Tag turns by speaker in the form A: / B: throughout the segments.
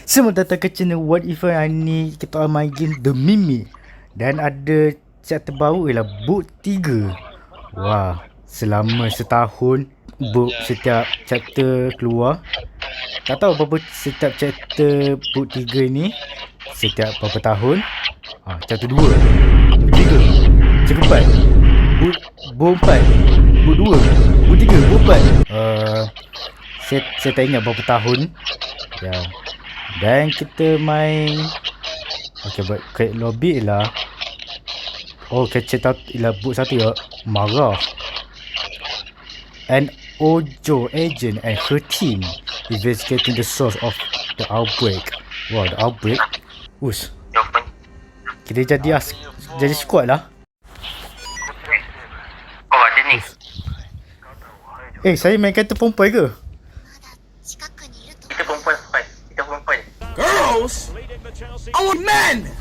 A: Selamat datang ke channel What If. Hari ni kita orang main game The Mimic. Dan ada chapter baru ialah book 3. Wah, selama setahun book setiap chapter keluar. Tak tahu berapa setiap chapter book 3 ni setiap berapa tahun. Chapter 2, book 3, chapter 4, book 4, book 2, book 3, book 4. Saya tak ingat berapa tahun. Ya. Dan kita main. Okay, buat create lobby ialah cerita ialah book 1 ya. Marah. An Ojo agent and her team investigating the source of the outbreak. Wow, the outbreak. Us. Kita jadi squad lah.
B: Oh, ada ni.
A: Saya main kata perempuan ke?
B: Kita perempuan.
C: Girls? I want men!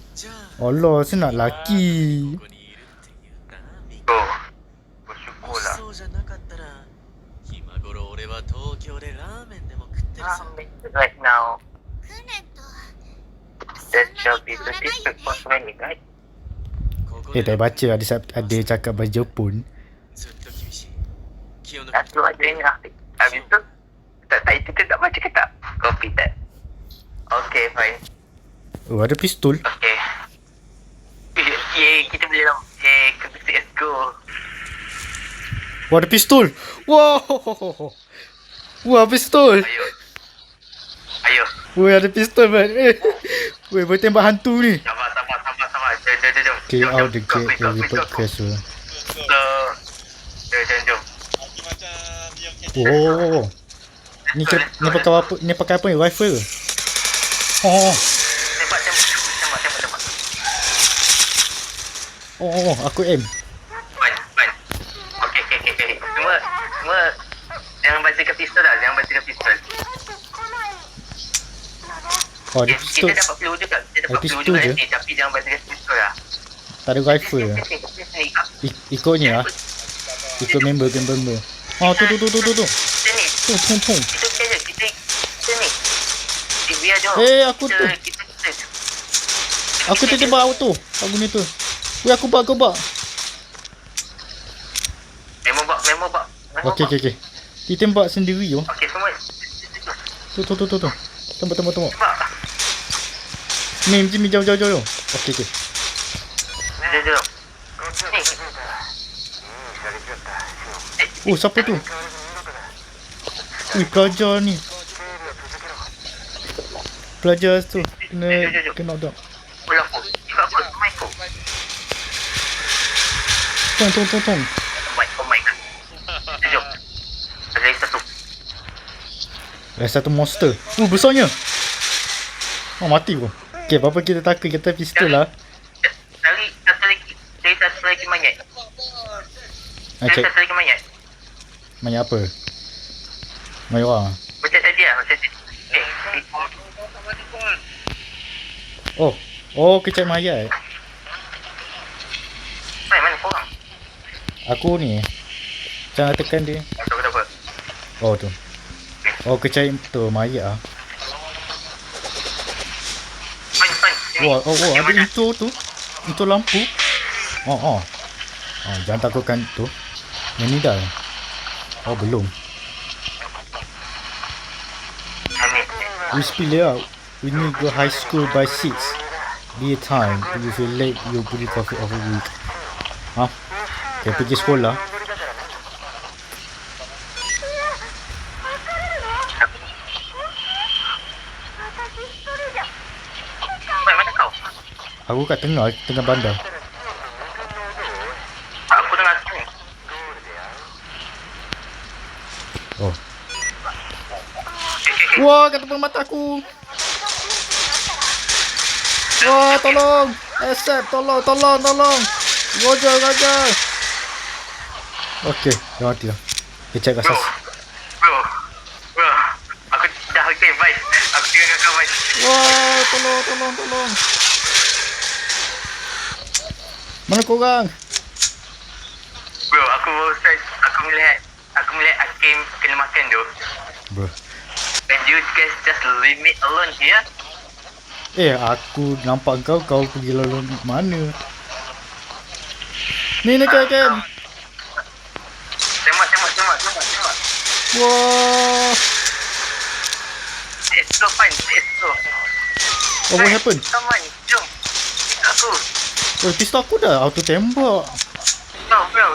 A: Allah, saya nak laki.
B: Oh, bersyukurlah. Right now, that shall be the district for training, right?
A: Tak baca ada cakap bahasa Jepun.
B: Satu aja yang aktif. Habis tu, itu tak baca ke tak? Copy that. Okay, fine.
A: Oh, ada pistol.
B: Okay. Yeay, kita boleh lah. Yeay, let's go.
A: Wah, ada pistol. Wow. Wah, pistol.
B: Ayo.
A: Wah, ada pistol, man. Weh, boleh tembak hantu ni.
B: Sabar. Jom.
A: Clear out the gate and report castle.
B: Jom.
A: Oh. Ni pakai apa? Ni pakai apa ni? Rifle ke? Oh.
B: Tembak.
A: Oh, aku aim.
B: Fine. Okay. Cuma jangan baca ke pistol dah.
A: Oh, ada pistol.
B: Kita dapat peluru juga.
A: Pistol je.
B: Nanti, tapi jangan baca ke pistol lah.
A: Tak ada rifle lah. Ikutnya lah. Ikut member. Oh, tu.
B: Sini.
A: Pum.
B: Kita biar je. Kita ni. Biar je.
A: Aku tu. Aku tembak auto. Aku ni tu. Weh, aku bak.
B: Memo bak.
A: Okey. Dia tembak sendiri yo.
B: Okey, semua.
A: Tu. Tembak.
B: Bak.
A: Ni jauh. Okey.
B: Jom. Ni.
A: Oh, siapa tu? Pelajar ni. Pelajar tu kena knock down.
B: Pulang aku. Ikut aku. Mic aku.
A: Tong.
B: Oh my god. Jom. Ada satu.
A: Satu monster. Besarnya. Mati pun. Okay, apa kita takut kita pistol lah.
B: Satu lagi mayat.
A: Cek.
B: Satu lagi mayat.
A: Mayat apa? Mayat orang.
B: Macam tadi lah.
A: Oh, kecek mayat.
B: Mana korang?
A: Aku ni. Jangan tekan dia.
B: Kenapa?
A: Oh, tu. Oh, kecek tu mayat ah.
B: Fine.
A: Wah, ada itu tu. Itu lampu. Oh. Jangan takutkan tu. Yang ni dah. Oh, belum. We spill it out. We need to go high school by 6. Be a time. If you feel late, you'll put it coffee of a week. Okay, pergi sekolah.
B: Mana kau?
A: Aku kat tengah bandar.
B: Aku tengah sini.
A: Oh. Wah, kat depan mata aku. Wah, tolong. Accept, tolong. Roger. Okay, dah mati lah. Kita check asas.
B: Bro. Aku dah okay, bye. Aku tinggal kau, bye.
A: Wah, tolong. Mana korang?
B: Bro, aku melihat Hakim kena makan tu.
A: Bro.
B: And you guys just leave me alone here?
A: Aku nampak kau pergi lalu mana? Ni Cam.
B: Tembak.
A: Wah.
B: It's so fine. It's so.
A: What happened?
B: Come on, jom. Aku.
A: Pistol aku dah auto tembak.
B: No, bro.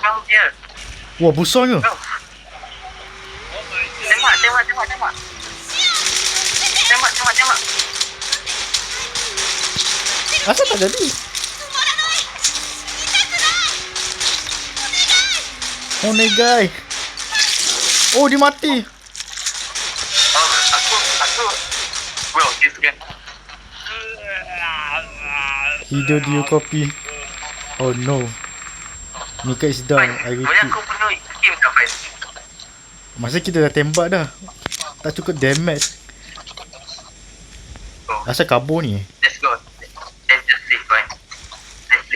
B: Come here.
A: Wah, besarnya.
B: Bro. Tembak. Tembak.
A: Asal tak jadi? Oh, negai. Oh, dia mati.
B: Oh, aku. Bro, this again.
A: Hidup dia copy. Oh no. Mika is down. I
B: Boleh
A: repeat.
B: aku bunuh Kim tak, Fine?
A: Masa kita dah tembak dah. Tak cukup damage.
B: Go.
A: Asal kabur ni?
B: Let's go. Let's just leave, Fine. Let's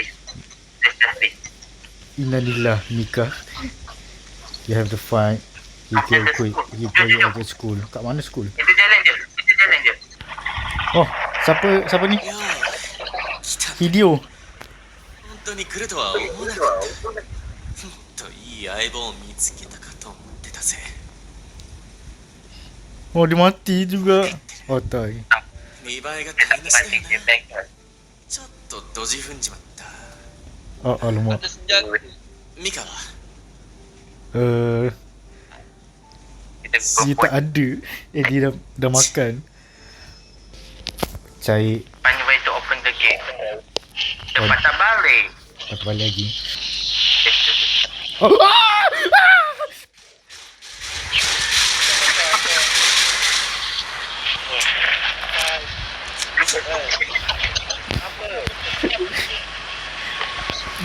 B: just leave.
A: Innalillah, Mika. You have to find. You go quick. You go at school. Kat mana school?
B: Kita jalan je.
A: Oh, siapa ni? ヒデオ。
D: 本当に来るとは思わなかった。もっといい相棒を見つけたかと思ってたぜ。
A: Oh, dia mati juga. Oh, tak.
D: 見栄えが
B: Kita
D: 台無しだよ
B: pancing dia
D: な。
B: back.
D: ちょっとドジ踏んじまった。
A: Oh, alamak.
D: ミカは
B: Kita
A: Dia tak ada. Dia dah makan. Cari.
B: find a way to open the gate. Cepat tak balik.
A: Patut balik lagi. Oh.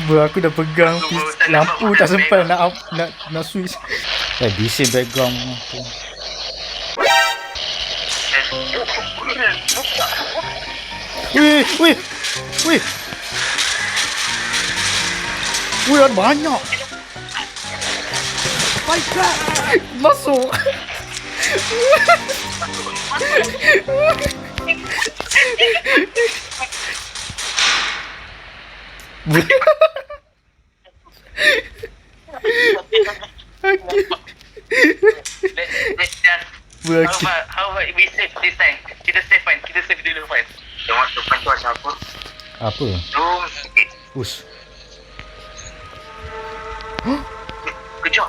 A: Bro, aku dah pegang lampu tak sempat nak switch. Bising background aku. Weh. Weh, ada banyak. Masuk.
B: Let's just how about we save this time? Kita save dulu, Fine. Tengok depan tu ada apa?
A: Apa?
B: Zoom sikit.
A: Us.
B: Kejar.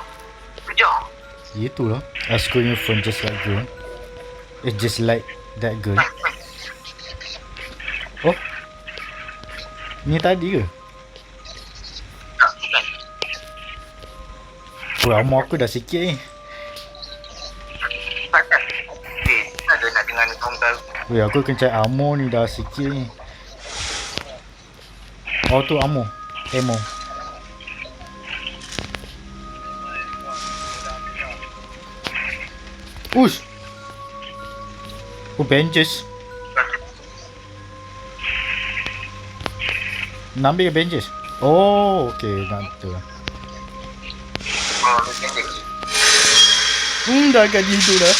A: Itulah. Ask your phone just like girl. Just like that girl. Oh. Ni tadi ke?
B: Tak, bukan.
A: Lama aku dah sikit ni.
B: Takkan. Tak ada nak dengar ni kau tahu.
A: Weh, aku kena cari ammo ni dah sikit ni. Oh tu ammo. Ush. Oh, benches. Nak ambil benches? Oh, okay. Nak tu.
B: Oh, ni pendek.
A: Dah agak gitu dah.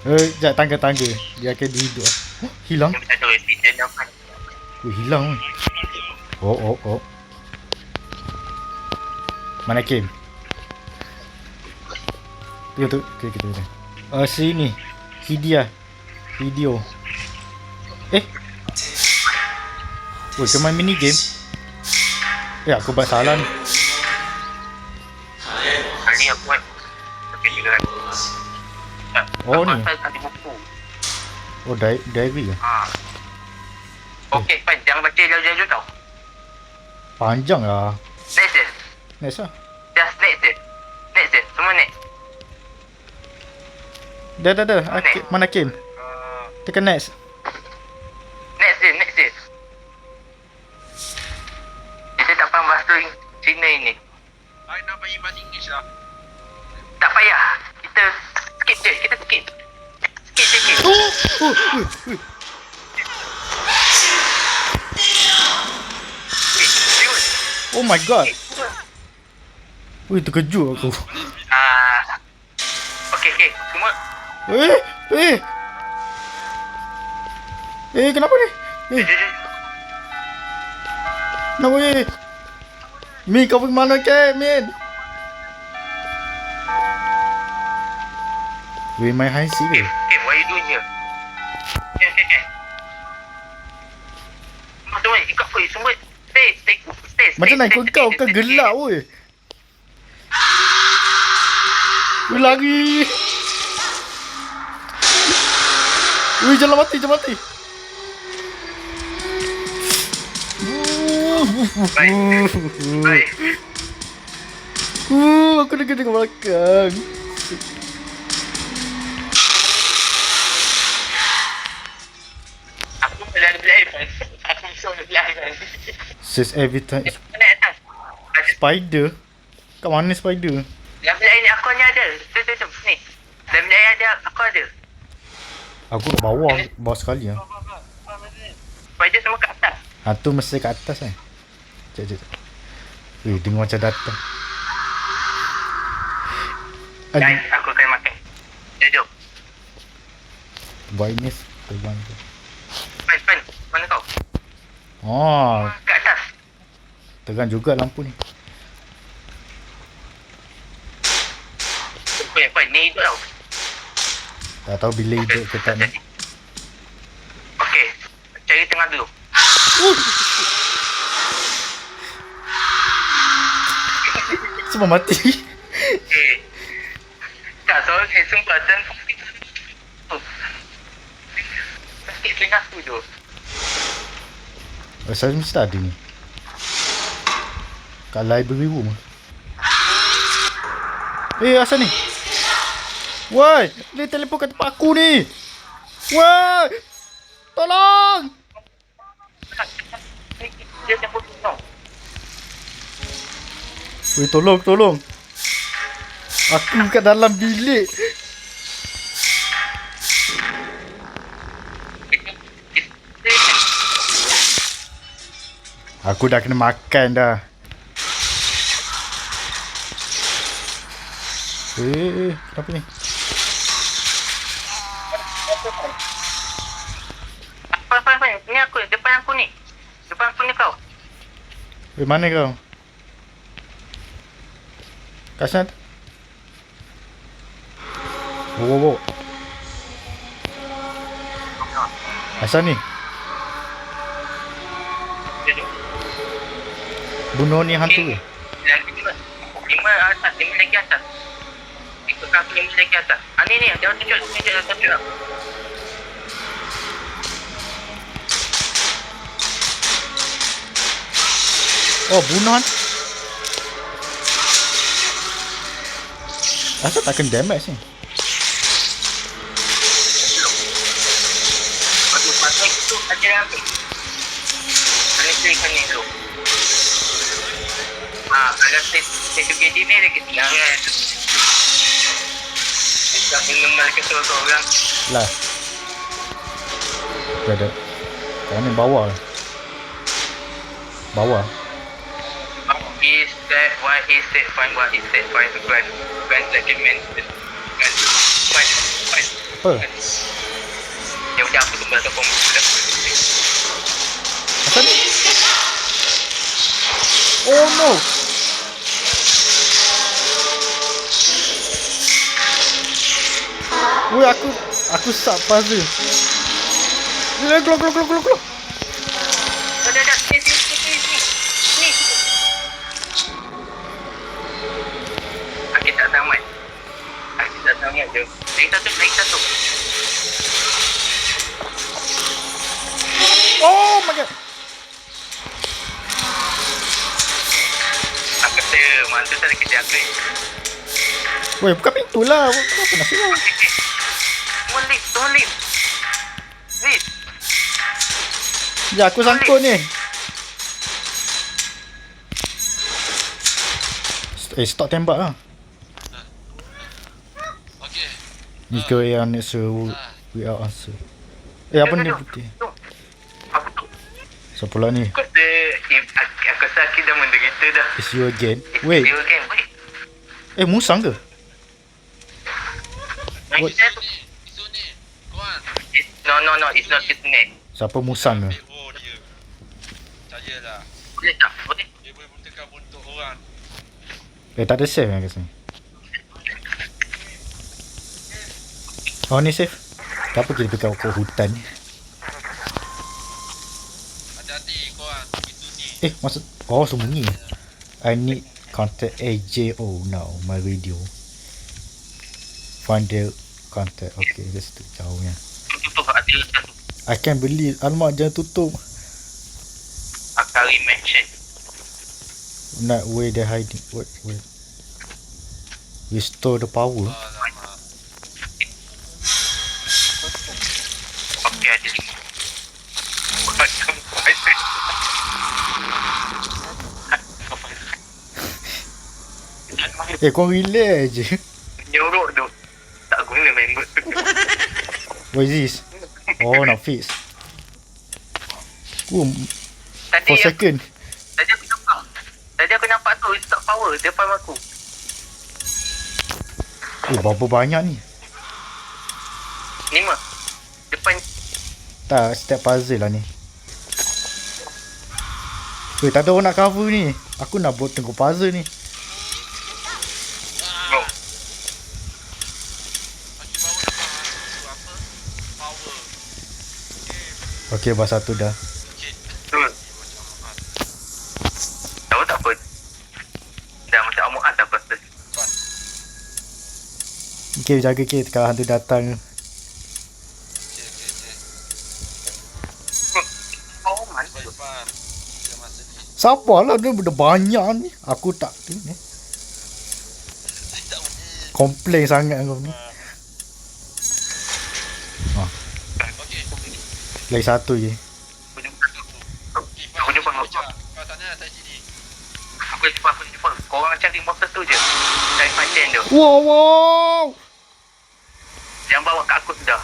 A: Sekejap tangga. Dia akan hidup. Oh, hilang.
B: Kita ada resident apa?
A: Oh, hilang. Oh. Mana Kim? Tu. Kita. Sini. Video. Oh, cuma mini game. Aku buat salah ni.
B: Kali aku buat. Tapi juga kan.
A: Oh, ni.
B: Aku ada buku.
A: Oh, diary ke?
B: Okay, Fine. Jangan baca jauh-jauh tau.
A: Panjang lah.
B: Next
A: Next lah.
B: Just next je. Semua next.
A: Dah. Mana Kim? Tekan next.
B: Next je. Kita tak faham bahasa Cina ini.
C: I nak bagi bahasa Inggeris lah.
B: Tak payah. Kita skip je. Skip je.
A: Oh my god. Ui, terkejut aku.
B: Okay. Semua.
A: Kenapa ni?
B: Jom.
A: Kenapa ni? Min, kau pergi mana ke, Min? Weh, main high seat ke?
B: Okay, what you doing here? Okay. Semua ikut aku. Semua stay.
A: Macam nak ikut kau? Kau gelap weh. Weh, lari. Weh, jangan mati.
B: Baik.
A: Aku dah kena ke belakang.
B: Aku boleh beli iPhone. Aku bisa beli iPhone.
A: Says every time.
B: Mana atas?
A: Spider? Kat mana spider?
B: Dalam bilik air ni aku hanya ada. Jom. Ni. Dalam bilik air ada. Aku ada.
A: Aku kat bawah sekali lah.
B: Spider semua kat atas.
A: Tu mesti kat atas kan. Sekejap. Weh, dengar macam datang.
B: Guys, aku kena makan. Jom.
A: Brightness terbang tu.
B: Fan. Mana kau? Kat atas.
A: Terang juga lampu ni.
B: Fan. Ni hidup tau.
A: Tak tahu bila hidup ke tak ni.
B: Okay. Cari tengah dulu.
A: Semua mati.
B: Okay. Tak, so sumpah. Sakit telinga aku tu.
A: Saya mesti ada ni. Kat library room. Asal ni? Woi, dia telefon kat tempat aku ni. Woi! Tolong!
B: Dia campur tau.
A: Woi, tolong. Aku kat dalam bilik. Aku dah kena makan dah. Kenapa ni?
B: Fan. Ni aku. Depan aku ni kau.
A: Mana kau? Kat sana. Wow. Asal ni? Bunuh ni hantu ke?
B: Lagi 5 lagi atas. Ikut kaki 5 lagi atas. Ni dia tunjuk.
A: Oh, bunuh hantu. Asal tak kena damage ni?
B: Patut itu aja ambil. Kena ni dulu. Kalau saya juga di ni lagi tinggal kan. Kita minum lagi seorang.
A: Lah. Ada. Kat ni bawah.
B: What is that? Fine. Grand document. Fine.
A: Apa?
B: Ya udah aku tunggu atau komputer.
A: Asal ni? Oh no! Weh, aku start puzzle. Keluar.
B: Dah. Ni. Aku tak tamat je. Lagi satu.
A: Oh my god.
B: Aku kata mantu tak ada kerja aku.
A: Weh, buka pintu lah. Kenapa nak silau?
B: Turun lift. Lift.
A: Ya, aku sangkut ni. Stop tembak lah.
C: Okey.
A: Ni ke yang answer. We are answer. Apa ni putih?
B: Apa tu?
A: Siapa pula ni?
B: Aku rasa aku dah menderita dah.
A: It's you again. Wait.
B: It's you again.
A: Musang ke?
B: Yang
A: What?
B: kita tu.
C: Isu ni. Kawan.
B: No. It's not Kisune.
A: Siapa musang ke?
C: Oh dia. Percayalah.
B: Boleh tak? Boleh.
C: Dia boleh tekan buntut orang.
A: Tak ada save yang kat sini. Oh ni save. Kenapa kita pergi ke hutan ni?
C: Hati-hati kawan. Itu ni.
A: Maksud sembunyi. I need contact AJO now. My radio. Find the contact. Okay, that's tu jauhnya.
B: Tutup ada satu.
A: I can't believe. Alamak, jangan tutup.
B: Akari mention.
A: Not where they're hiding. What? Restore the power.
C: Alamak.
B: Okay, ada 5.
A: Kau relax je.
B: Nyorok tu. Tak guna member.
A: What is this? Oh, nak fix.
B: Tadi
A: 4 second.
B: Tadi aku nampak tu stop power depan aku.
A: Berapa banyak ni?
B: 5. Depan
A: Tak, step puzzle lah ni. Tak ada orang nak cover ni. Aku nak buat tengok puzzle ni.
B: bro.
C: Bagi bawah depan. Isu apa? Power.
A: Okay, bahas satu dah.
C: Okey.
B: Hmm. Tahu tak apa. Dah macam Amok As apa tu.
A: Okay, jaga Kate kalau hantu datang.
C: Okey.
B: Oh, mana?
C: Depan depan. Dia masa ni.
A: Sabarlah, dia dah banyak ni. Aku tak tu ni.
C: Saya tak boleh.
A: Komplain sangat kau ni.
C: Okey.
A: Lagi satu je.
B: Aku jumpa tu.
C: Okey,
B: Aku jumpa kau.
C: Kau sana saya sini.
B: Aku jumpa. Korang cari motor tu je. Cari pancen tu.
A: Wow.
B: Jangan bawa kat aku sudah.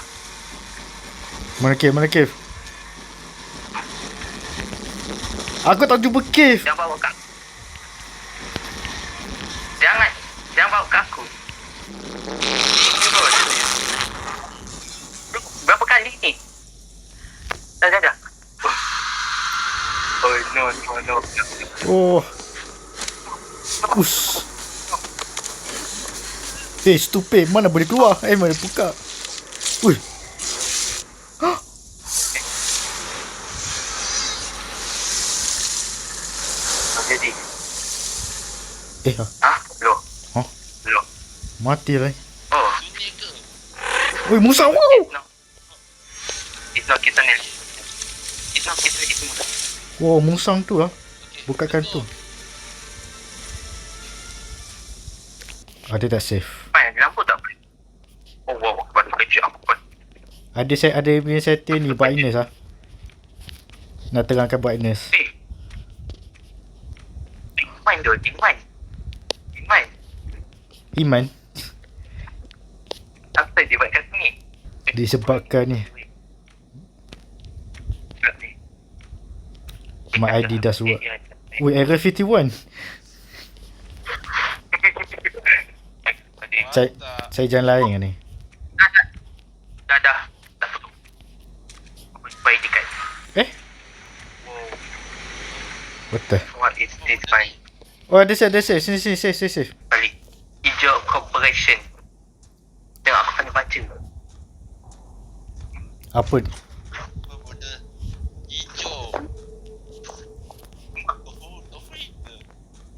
A: Mana cave? Aku tak jumpa cave.
B: Jangan bawa kat aku. Jangan bawa kat aku. Berapa kali ni? Dah. Oh, no.
A: Oh. Ush. Stupid. Mana boleh keluar? Mana buka? Ui.
B: Jadi. Loh.
A: Huh?
B: Loh.
A: Mati lah.
B: Oh.
C: Sunyi ke?
A: Ui, musang. Wow.
B: It's not Kisane. It's Musang.
A: Wow, musang tu lah.
C: Okey.
A: Bukakan tu. Ada tak save?
B: Fine, lampu tak boleh. Oh, wow. Batu kecil aku pun.
A: Ada punya setting ni brightness lah. Nak terangkan brightness.
B: Iman tu.
A: Iman
B: Apa dia buat kat sini?
A: disebabkan ni. My ID does work. Wait, Area 51. Saya jalan lain kan ni.
B: Dah. Tak tutup. Aku jumpa ID card. Wow.
A: What the?
B: What is this fine?
A: Oh, ada save. Sini.
B: Balik. Hijau Corporation. Tengok aku pandai baca.
A: Apa ni?
C: Apa benda? Hijau. Oh, topik.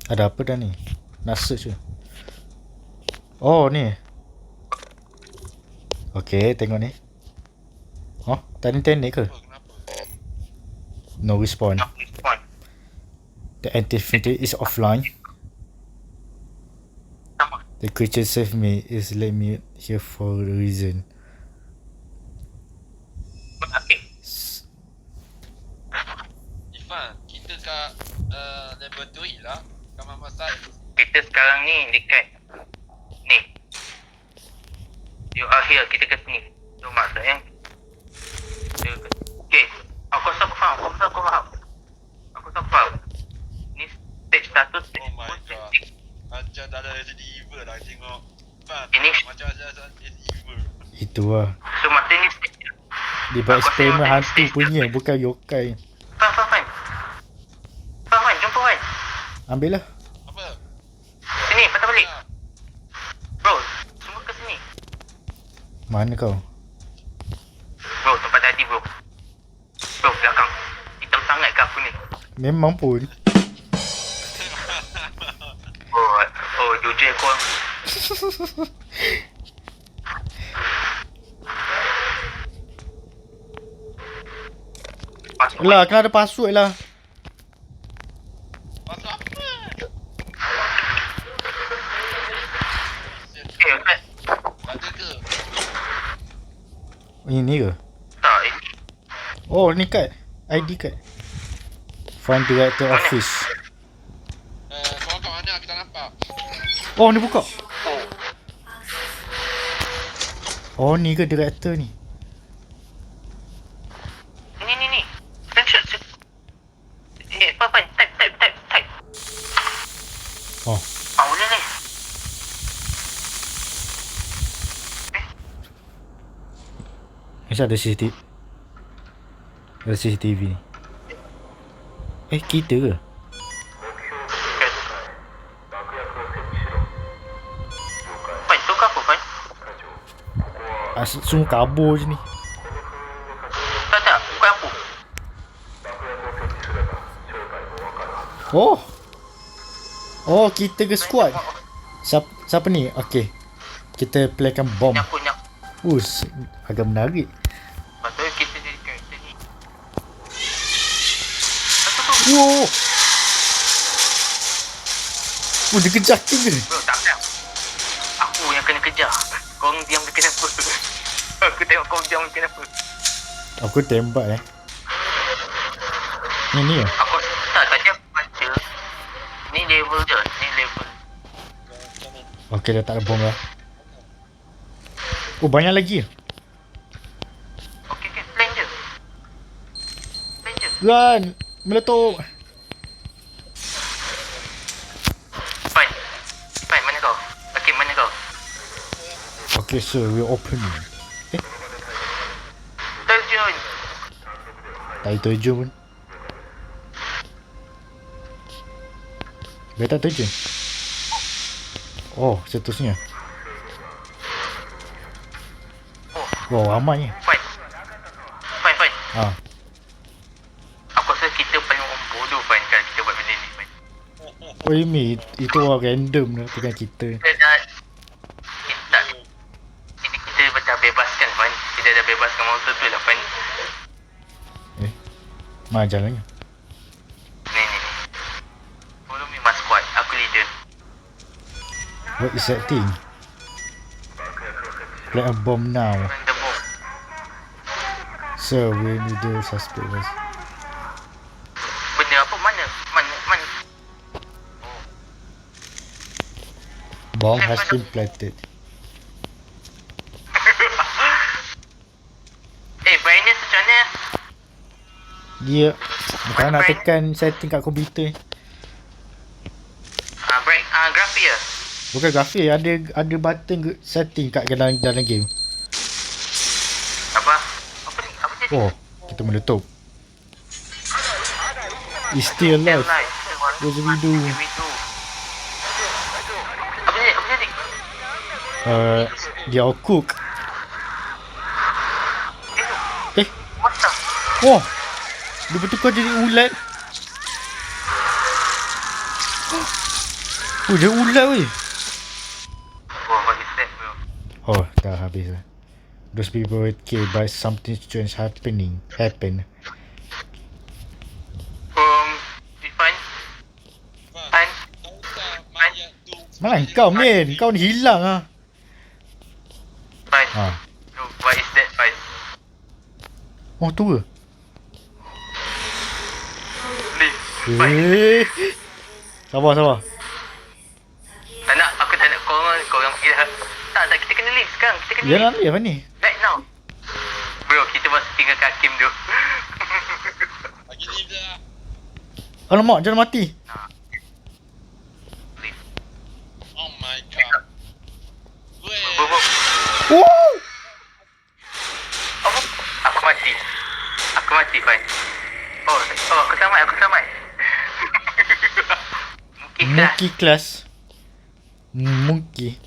A: Ada apa dah ni? Nak search ke? Oh, ni. Okay, tengok ni. Oh, tadi teknik ke?
C: Apa, kenapa?
A: No respawn.
B: Nak respond.
A: The activity is offline.
B: Sama.
A: The creature saved me is let me here for a reason.
B: Okay.
C: Ifan, kita kat laboratory lah. Kat Mama Science.
B: Kita sekarang ni dekat ni. You are here. Kita kat sini. Tu maksudnya. Okay. Aku rasa aku faham. Ni stage 1, stage
C: Oh my
B: 2,
C: god.
B: stage
C: Macam dalam Resident Evil lah tengok. Ifan,
B: Ini-
C: macam Resident Evil.
A: Itu lah.
B: So mata ni
A: Dia buat
B: Aku
A: eksperimen
B: tengok
A: hantu
B: tadi.
A: punya, bukan yokai.
B: Fan, jumpa Fan.
A: Ambil lah.
C: Apa?
B: Sini, patah balik. Bro, semua ke sini.
A: Mana kau?
B: Bro, tempat tadi bro. Bro, belakang. Hitam sangat ke aku ni?
A: Memang pun.
B: Jujur kau. Masuk.
A: Lah, kena ada password lah.
C: Masuk apa?
B: Okay, Ustaz.
C: Ada ke?
A: Ini ke?
B: Tak,
A: Oh, ni kad. ID card. Find director
B: Mana?
A: office.
C: Korang kat mana? Kita nampak.
A: Oh, ni buka. Oh, ni ke director ni?
B: Ni. Screenshot. Fan, type.
A: Oh,
B: Boleh ni.
A: mesti ada CCTV. Ada CCTV ni. Kita ke?
B: Fan, tu ke apa, Fan?
A: Semua kabur je ni.
B: Tak, bukan aku.
A: Oh, kita ke squad. Siapa ni? Okay. Kita playkan bom.
B: Ni aku.
A: Agak menarik.
B: Lepas tu kita jadi karakter ni.
A: Wow. Dia kejar ke?
B: Bro, tak apa. Aku yang kena kejar. Korang diam ke kenapa? Aku tengok korang diam ke kenapa.
A: Aku tembak Ni lah.
B: Aku tak tadi aku baca. Ni level je.
A: Okay, dah tak ada bom lah. Oh, banyak lagi.
B: Okay, plan je.
A: Run. Meletup.
B: Fine, mana kau? Okay, mana kau?
A: Okay, sir, we're opening.
B: Terjun.
A: Tak terjun pun. Dia tak terjun. Oh, seterusnya. Wow, ramainya.
B: Fine.
A: Ah,
B: Aku rasa kita paling orang bodoh, Fine, kalau kita buat benda ni, Fine.
A: oh ini itu orang random dah dengan kita.
B: Kita dah... Ini kita dah bebaskan, Fine. Kita dah bebaskan monster tu lah, Fine.
A: Mana jalannya?
B: Ni. Follow me, mas squad. Aku leader.
A: What is that thing? Plant a bomb now.
B: Find the bomb.
A: Sir, we need the suspect first.
B: Benda apa? Mana?
A: Bomb has been planted.
B: Brightness macam mana?
A: Dia bukan nak tekan setting kat komputer.
B: Grafik ya?
A: Bukan grafik, ada button setting kat dalam game.
B: Apa jadi?
A: Oh, kita meletup. It's still alive. What do we do?
B: Apa jadi?
A: Dia all cook.
B: What the?
A: Oh, dia bertukar jadi ulat. Oh, dia ulat weh.
B: What is that, bro?
A: Oh, dah habis lah. Those people were killed by something strange happen.
B: Irfan? Fan?
C: Tahu tak mayat tu?
A: Mana kau men? Kau ni hilang ah.
B: Fan?
A: Ah.
B: What is that, Fan?
A: Oh, tu ke?
B: Leave.
A: Sabar.
B: Tak nak, aku tak nak korang pergi dah. Tak, kita kena leave sekarang. Kita kena
A: Dia
B: leave.
A: nak lihat ni.
B: Right now. Bro, kita masih tinggalkan Hakim tu.
C: Bagi leave dah.
A: Alamak, jangan mati.
B: Leave.
C: Oh my god. Weh.
B: Bro.
A: Oh! monkey class. Monkey.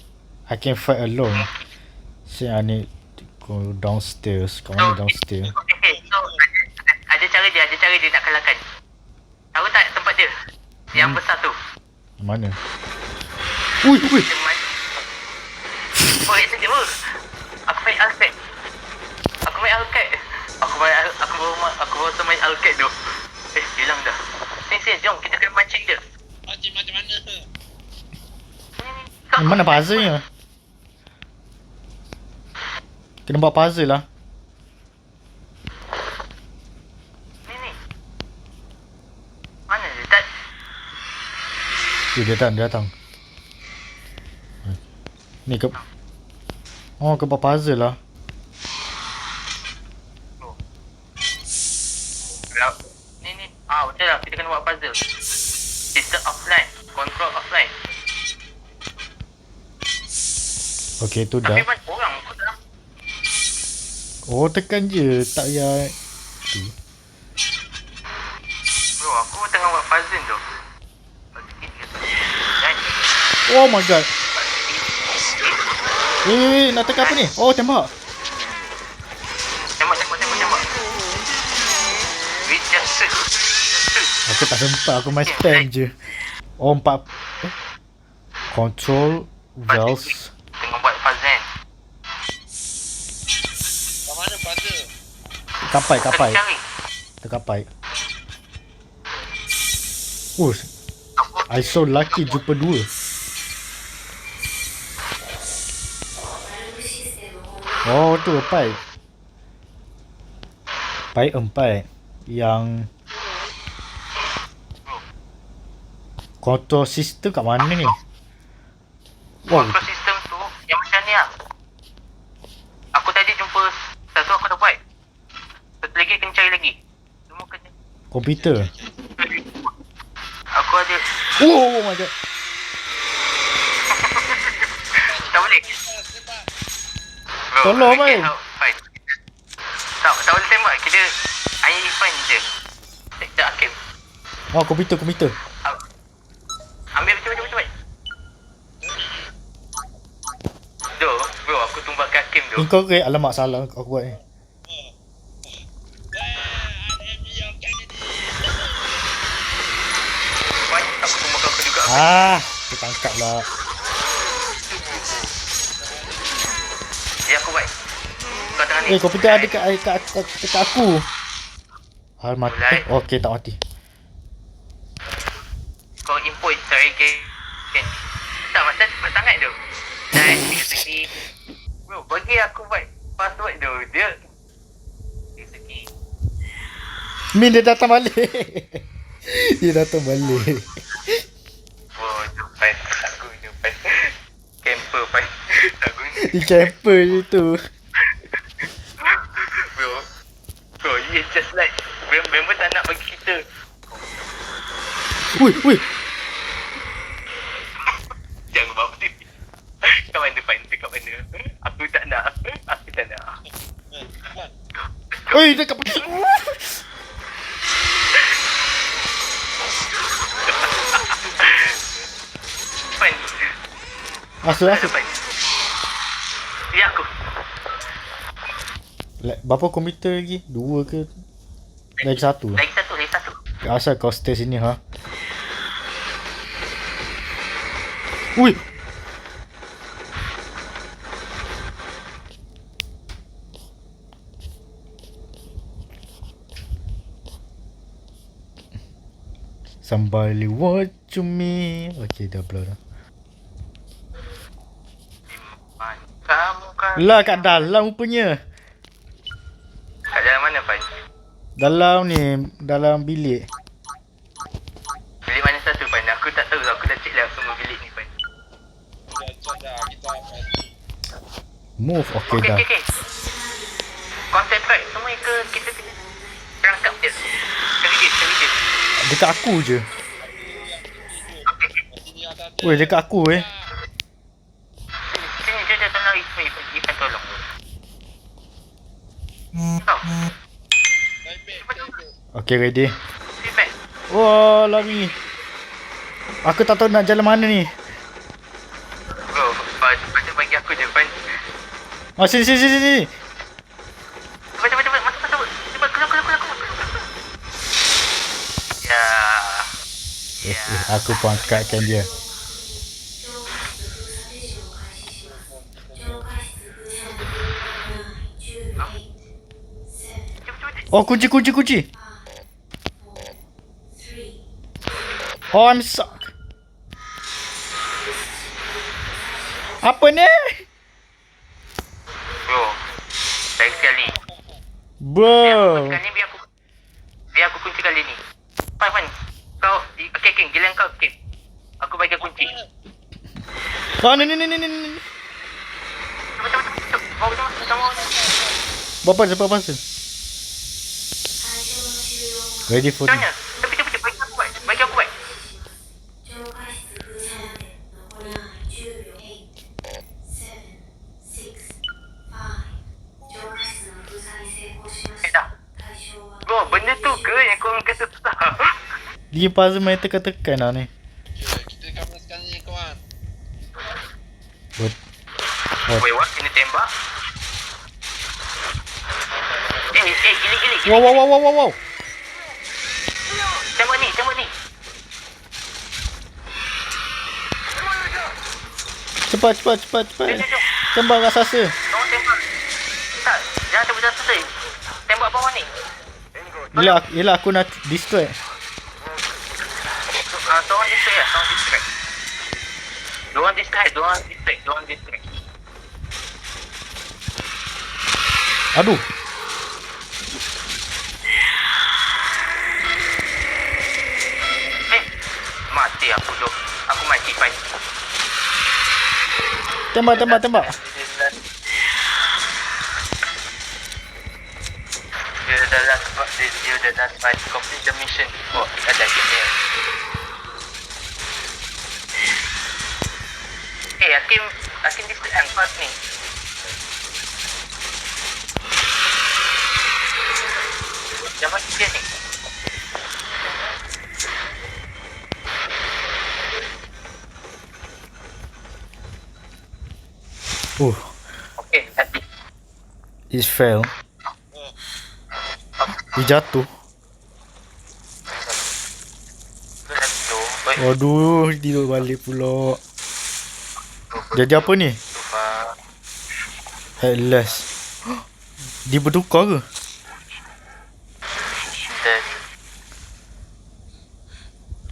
A: I can fight alone. So I need to go downstairs. Kat mana downstairs?
B: Okay, so ada cara dia nak kalahkan. Tahu tak tempat dia? Yang besar tu.
A: Mana? Ui.
B: Oh, itu je. Aku main Alcat. Aku baru main Alcat tu. Hilang dah. Sini, jom kita kena mancing dia.
C: Macam mana?
A: Mana puzzle-nya? Kena buat puzzle lah.
B: Ni. Mana dia? Tak.
A: Dia datang. Ni ke... Oh, ke buat puzzle lah.
B: Ni. Betul lah. Kita kena buat puzzle. System offline. Control offline.
A: Okay, tu dah.
B: Tapi banyak orang pun dah.
A: Oh, tekan je. Tak payah... Tu.
B: Bro, aku tengah buat puzzle tu.
A: Oh my god. Nak tekan apa ni? Oh, tembak.
B: Tembak. We just shoot.
A: Aku tak sempat. Aku main spam je. Oh, 4... Control valves.
B: Tengah buat puzzle.
C: Kat mana puzzle?
A: Kapai.
B: Kena cari.
A: Terkapai. I so lucky jumpa 2. Oh, tu pipe. Pipe 4. Yang control system kat mana ni? Wow.
B: Control system tu yang macam ni lah. Aku tadi jumpa satu, aku dah buat. Satu lagi kena cari lagi. Semua kena.
A: Komputer.
B: Aku ada.
A: Oh my god.
B: Tak boleh. Bro,
A: Tolong,
B: okay,
A: Mai.
B: fine. Tak boleh tembak. Kita air fine je. Sekejap Hakim.
A: Oh, komputer.
B: Ambil cepat. Bro, aku tumbangkan Hakim tu.
A: Kau ke? Alamak, salah aku buat ni.
B: Fine, aku tumbangkan aku juga.
A: Tertangkap lah.
B: Ya, aku buat. Kau tengah ni.
A: Komputer ada kat aku. Mati.
B: Mulai.
A: Okay, tak mati.
B: Kau import cari game. Tak, macam cepat sangat tu. Dan segi. Bro, bagi aku buat password tu. Dia segi.
A: Min dia datang balik. Dia datang balik.
B: Oh, tu fine. Aku je fine. Camper fine. Tak guna.
A: Di camper je tu.
B: Bro, you just like member tak nak bagi kita.
A: Ui.
B: Jangan bawa dia. Kat mana fine? Kat mana? Aku tak nak.
A: Oi, dekat pergi.
B: Fine.
A: Masuk.
B: Fine. Ya aku.
A: Berapa komputer lagi? 2 ke? Lagi 1.
B: Lagi satu.
A: Asal kau stay sini ha? Ui. Somebody watch me. Okay, dah blur dah.
B: Kamu kan.
A: Lah kat dalam rupanya.
B: Kat dalam mana fine?
A: Dalam ni, dalam bilik.
B: Bilik mana satu fine? Aku tak tahu. Aku dah check lah semua bilik ni fine.
C: Dah kita
A: Move. Okay, dah.
B: Okay. Concentrate semua ke kita kena rangkap je. Cari dia.
A: Dekat aku je. Weh, dekat aku
B: Sini dia tolong Ipan tolong.
A: Okay, ready.
B: Ipan.
A: Wah, lari. Aku tak tahu nak jalan mana ni.
B: Bro, Cepat bagi aku je Pan.
A: Oh, sini.
B: Cepat masuk. Cepat keluar. Ya.
A: Aku pun angkatkan dia. Oh, kunci. Oh, I'm stuck. Apa ni?
B: Bro, baik sekali.
A: Bro.
B: Kali ni biar aku kunci kali ni. Pan. Kau, okay, giliran kau, okay. Aku bagi kau kunci.
A: Oh, ni.
B: Cepat.
A: Berapa pasal? Ready for
B: Macam mana? Tapi bagi aku buat. Dah. Bro, benda tu ke yang korang kata susah?
A: Dia puzzle main tekan-tekan lah ni.
C: Okay, kita cover sekarang ni kawan.
B: Wait, what? Kena tembak? Gili.
A: Wow.
B: Tembak ni.
A: Cepat. Tembak raksasa.
B: Tolong tembak. Tak, jangan tembak jatuh. Tembak bawah ni.
A: Yelah aku nak distract.
B: Tolong distract. Diorang distract.
A: Aduh.
B: Mati aku tu. Aku mati, Pai.
A: Tembak.
B: You the last fight to complete the mission. Oh, ada sini. Hakim distract fast ni. Jangan dia ni. Okay, tadi.
A: It fell. Dia jatuh. Waduh, tidur balik pula. Jadi apa ni? At last. Dia bertukar ke?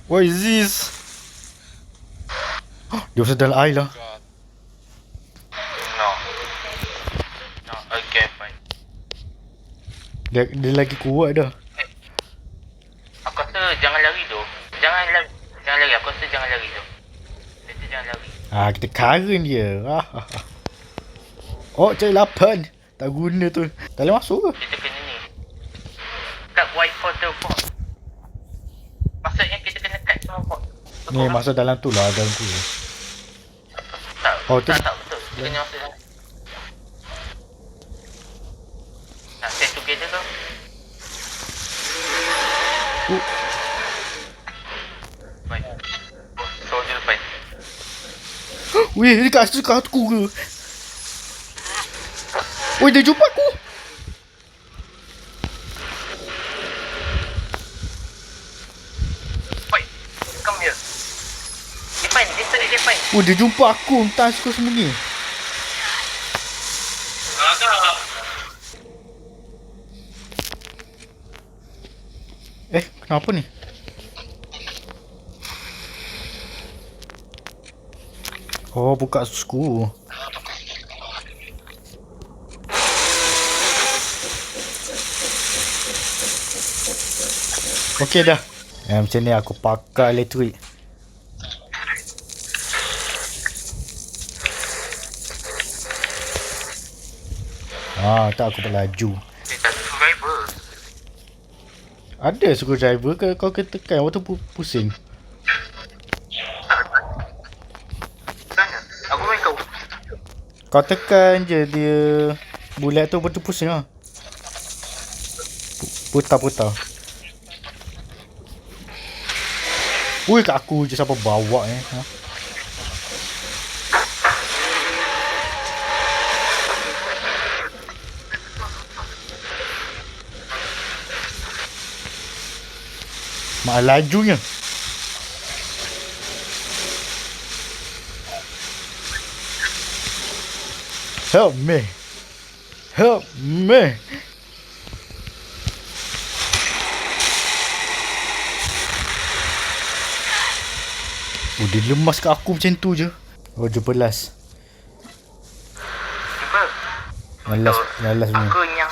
A: What is this? Dia masuk dalam air lah.
B: No, again, fine.
A: Dia lagi kuat dah.
B: Aku rasa jangan lari tu. Jangan lari. Aku rasa jangan lari tu. Kita jangan lari.
A: Kita current dia. Oh, cari lapan. Tak guna tu. Tak boleh masuk ke?
B: Kita kena ni. Kat white portal port. Maksudnya kita kena cut semua port.
A: Ni masuk dalam tu lah. Dalam tu.
B: Tak,
A: Oh, tu-
B: tak betul. Kita kena masuk dalam. Nak set together ke? Baik. Soldier fight.
A: Weh, dia kat aku ke? Weh, dia jumpa aku.
B: Fight. Come here. Dia fight.
A: Oh, dia jumpa aku. Entah suka sembunyi. Kenapa ni? Oh, buka skru. Okey dah. Macam ni aku pakai elektrik. Tak aku berlaju.
B: Dia tak survivor.
A: Ada screwdriver ke kau kena tekan waktu pusing.
B: Sana. Aku main kau.
A: Kau tekan je dia bulat tu betul pusing lah. Putar. Ui, kat aku je siapa bawa ha? Mak lajunya. Help me. Help me. Oh, dia lemas kat aku macam tu je. Oh, dia belas.
B: Cuba.
A: Malas punya.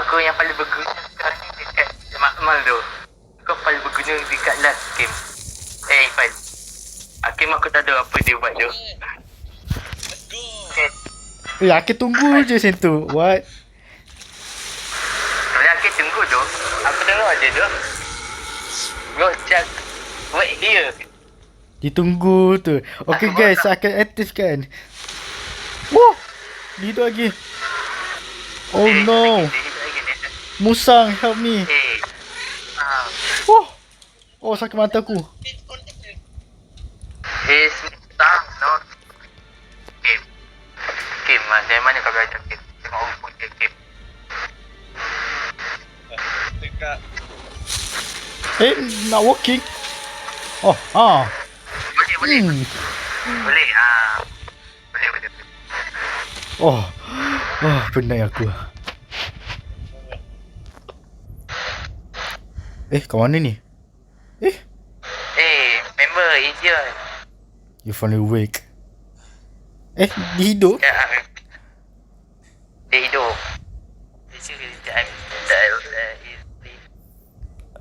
B: Aku yang paling berguna sekarang ni dekat Makmal tu. Aku paling berguna dekat last game. Ivan. Hakim aku tak tahu apa dia buat tu.
C: Let's go.
A: Aku tunggu je macam tu. What?
B: Sebenarnya Hakim tunggu tu. Aku dengar je tu. Gocak. Wait here.
A: Ditunggu tu. Okay guys, akan aktifkan. Wah! Gitu lagi. Oh no. Musang, help me. Wah! Oh, sakit mata aku.
B: Is Musang not game. Game lah. Dari mana kau belajar game? Tengok rumput dia game.
C: Dekat.
A: Not working. Oh,
B: Boleh.
A: Hmm.
B: Boleh. Boleh.
A: Oh, penat aku. Kat mana ni?
B: Member Asian.
A: You finally awake. Dia hidup?
B: Ya. Dia hidup.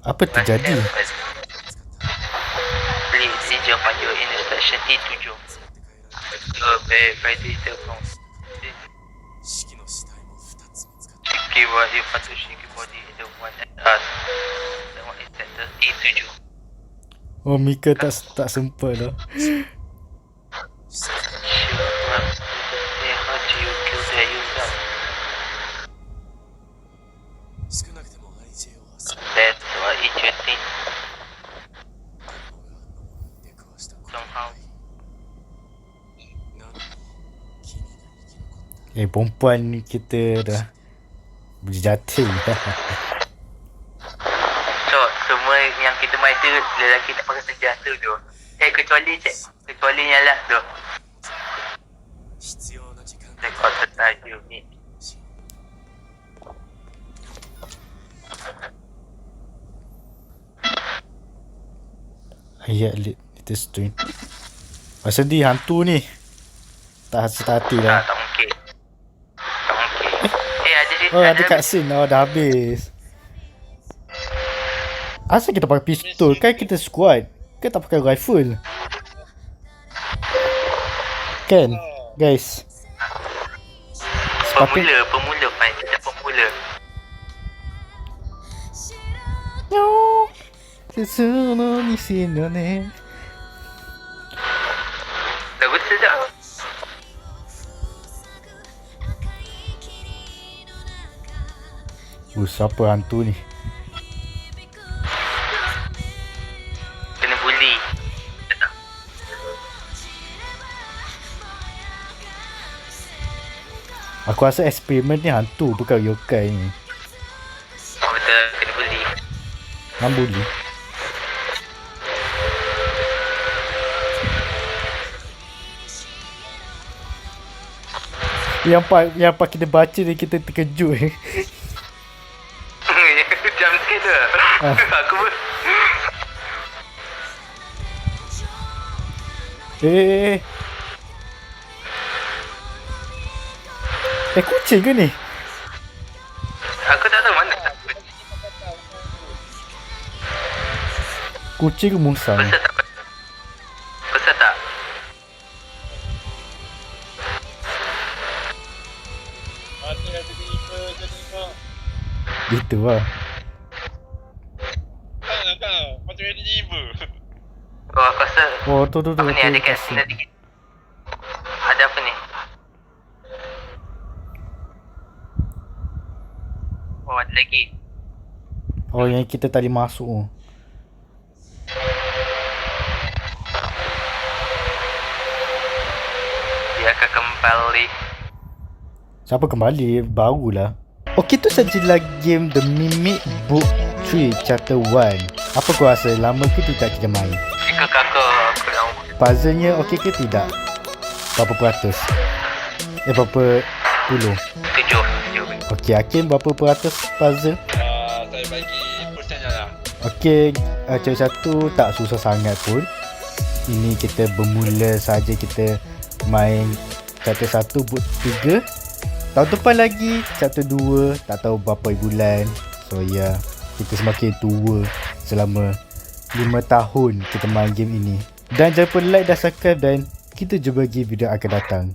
A: Apa terjadi?
B: Please sijil panggil inspection T7. Predator from
D: 式の死体も2つ見つかった
B: keyword you patient body the one at us. The one is at the T7.
A: Oh, Mika tak sempat dah.
B: Sure, how do you kill the user?
D: 少なくても IJ を朝
B: That's what it should think
D: 出くわしたこと
B: somehow.
D: なのに君が生き残った
A: Perempuan ni kita dah berjati.
B: So, semua yang kita main tu lelaki tak pakai senjata tu. Kecuali yang last tu.
D: 必要な時間
B: Record tadi ni.
A: Ayat little stream. Pasal dia hantu ni. Tak hati dah.
B: Tak mungkin. Ada cerita.
A: Oh, ada cutscene. Oh, dah habis. Asal kita pakai pistol? Kan kita squad. Kan tak pakai rifle. Kan? Guys.
B: Pemula Fai. Kita pemula.
A: No. Sesuatu di sini.
B: Lagu sedap.
A: Siapa hantu ni?
B: Kena bully.
A: Aku rasa eksperimen ni hantu, bukan yokai ni.
B: Betul, kena bully.
A: Mambuli. Yang part kita baca ni kita terkejut.
B: Jam sikit tu. Aku pun.
A: Kucing ke ni?
B: Aku tak tahu mana.
A: Kucing ke musang?
B: Besar tak? Besar tak?
C: Ni ada tiba je ni kau.
A: Gitu lah.
C: Kau macam ada tiba.
B: Oh, aku rasa.
A: Oh, tu.
B: Apa ni ada kat sini lagi? Ada apa ni? Oh, ada lagi.
A: Oh, yang kita tadi masuk.
B: kembali.
A: Siapa kembali? Barulah. Okey, tu sajalah game The Mimic Book 3 Chapter 1. Apa kau rasa? Lama ke tidak kita main?
B: Jika kakak kurang
A: Puzzle-nya okey ke tidak? Berapa peratus? Berapa puluh?
B: 7.
A: Okey, Hakim berapa peratus puzzle?
C: Saya bagi persennya lah.
A: Okey, chapter 1 tak susah sangat pun. Ini kita bermula saja, kita main chapter 1 book 3. Tahun depan lagi chapter 2, tak tahu berapa bulan. So ya, kita semakin tua selama 5 tahun kita main game ini. Dan jangan lupa like dan subscribe, dan kita jumpa lagi video akan datang.